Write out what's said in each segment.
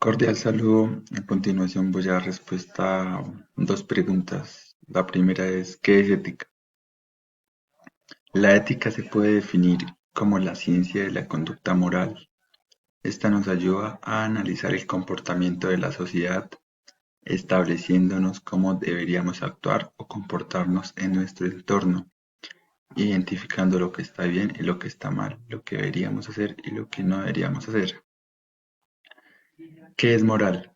Cordial saludo. A continuación voy a dar respuesta a dos preguntas. La primera es, ¿qué es ética? La ética se puede definir como la ciencia de la conducta moral. Esta nos ayuda a analizar el comportamiento de la sociedad, estableciéndonos cómo deberíamos actuar o comportarnos en nuestro entorno, identificando lo que está bien y lo que está mal, lo que deberíamos hacer y lo que no deberíamos hacer. ¿Qué es moral?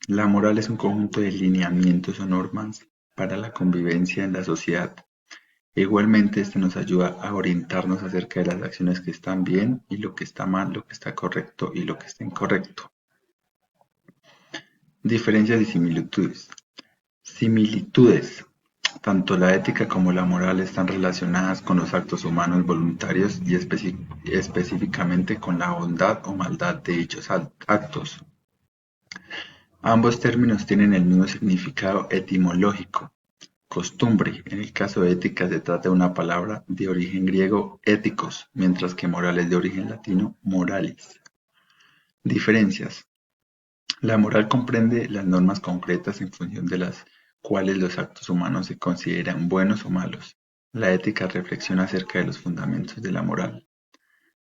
La moral es un conjunto de lineamientos o normas para la convivencia en la sociedad. Igualmente, esto nos ayuda a orientarnos acerca de las acciones que están bien y lo que está mal, lo que está correcto y lo que está incorrecto. Diferencias y similitudes. Similitudes. Tanto la ética como la moral están relacionadas con los actos humanos voluntarios y específicamente con la bondad o maldad de dichos actos. Ambos términos tienen el mismo significado etimológico. Costumbre. En el caso de ética se trata de una palabra de origen griego éticos, mientras que moral es de origen latino moralis. Diferencias. La moral comprende las normas concretas en función de las cuales los actos humanos se consideran buenos o malos. La ética reflexiona acerca de los fundamentos de la moral.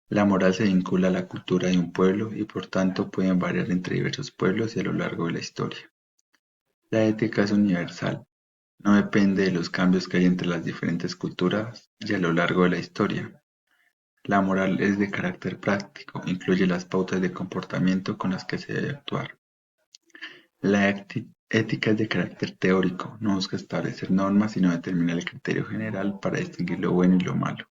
La moral se vincula a la cultura de un pueblo y por tanto pueden variar entre diversos pueblos y a lo largo de la historia. La ética es universal. No depende de los cambios que hay entre las diferentes culturas y a lo largo de la historia. La moral es de carácter práctico, incluye las pautas de comportamiento con las que se debe actuar. La ética es de carácter teórico, no busca establecer normas, sino determina el criterio general para distinguir lo bueno y lo malo.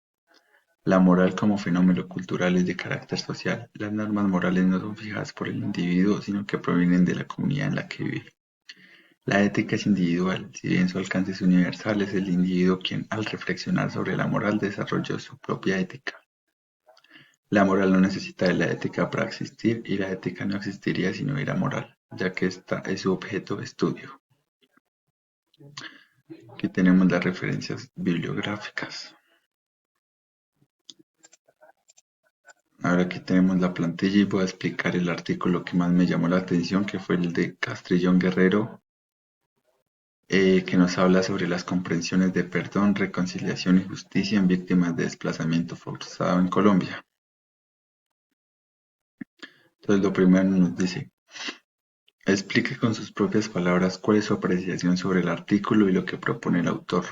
La moral como fenómeno cultural es de carácter social. Las normas morales no son fijadas por el individuo, sino que provienen de la comunidad en la que vive. La ética es individual, si bien su alcance es universal, es el individuo quien, al reflexionar sobre la moral, desarrolló su propia ética. La moral no necesita de la ética para existir y la ética no existiría si no hubiera moral, ya que esta es su objeto de estudio. Aquí tenemos las referencias bibliográficas. Ahora aquí tenemos la plantilla y voy a explicar el artículo que más me llamó la atención, que fue el de Castrillón Guerrero, que nos habla sobre las comprensiones de perdón, reconciliación y justicia en víctimas de desplazamiento forzado en Colombia. Entonces lo primero nos dice, explique con sus propias palabras cuál es su apreciación sobre el artículo y lo que propone el autor.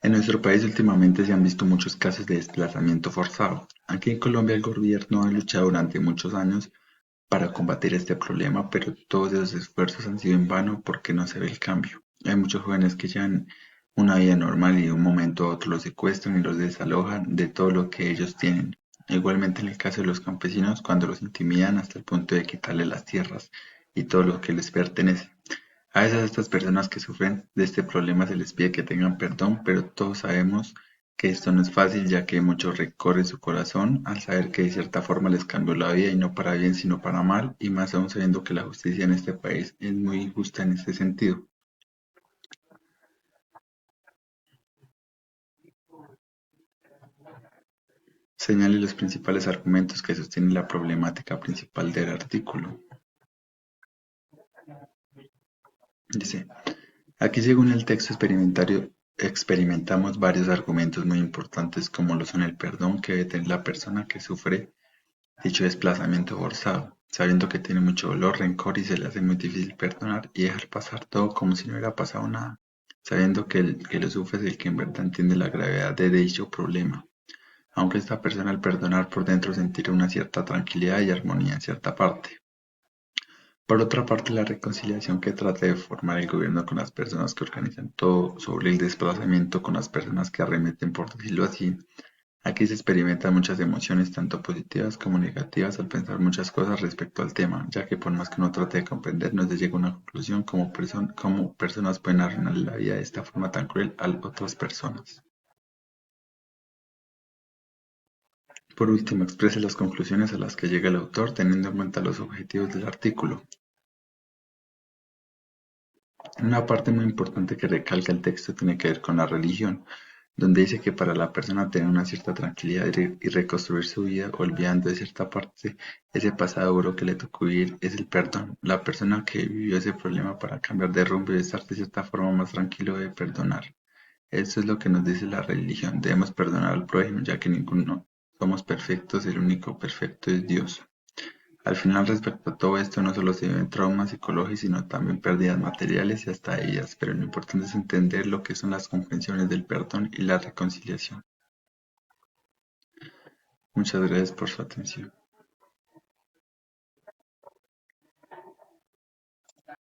En nuestro país últimamente se han visto muchos casos de desplazamiento forzado. Aquí en Colombia el gobierno ha luchado durante muchos años para combatir este problema, pero todos esos esfuerzos han sido en vano porque no se ve el cambio. Hay muchos jóvenes que llevan una vida normal y de un momento a otro los secuestran y los desalojan de todo lo que ellos tienen. Igualmente en el caso de los campesinos, cuando los intimidan hasta el punto de quitarles las tierras y todo lo que les pertenece. A veces a estas personas que sufren de este problema se les pide que tengan perdón, pero todos sabemos que esto no es fácil, ya que muchos recorren su corazón al saber que de cierta forma les cambió la vida y no para bien sino para mal, y más aún sabiendo que la justicia en este país es muy injusta en este sentido. Señale los principales argumentos que sostienen la problemática principal del artículo. Dice, aquí según el texto experimentario experimentamos varios argumentos muy importantes como lo son el perdón que debe tener la persona que sufre dicho desplazamiento forzado, sabiendo que tiene mucho dolor, rencor y se le hace muy difícil perdonar y dejar pasar todo como si no hubiera pasado nada, sabiendo que el que lo sufre es el que en verdad entiende la gravedad de dicho problema, aunque esta persona al perdonar por dentro sentirá una cierta tranquilidad y armonía en cierta parte. Por otra parte, la reconciliación que trata de formar el gobierno con las personas que organizan todo sobre el desplazamiento, con las personas que arremeten, por decirlo así. Aquí se experimentan muchas emociones, tanto positivas como negativas, al pensar muchas cosas respecto al tema, ya que por más que uno trate de comprender, no se llega a una conclusión cómo personas pueden arruinar la vida de esta forma tan cruel a otras personas. Por último, exprese las conclusiones a las que llega el autor teniendo en cuenta los objetivos del artículo. Una parte muy importante que recalca el texto tiene que ver con la religión. donde dice que para la persona tener una cierta tranquilidad y reconstruir su vida, olvidando de cierta parte ese pasado duro que le tocó vivir, es el perdón. La persona que vivió ese problema para cambiar de rumbo y estar de cierta forma más tranquilo debe perdonar. Eso es lo que nos dice la religión. Debemos perdonar al prójimo, ya que ninguno somos perfectos, el único perfecto es Dios. Al final, respecto a todo esto, no solo se viven traumas psicológicos, sino también pérdidas materiales y hasta ellas, pero lo importante es entender lo que son las comprensiones del perdón y la reconciliación. Muchas gracias por su atención.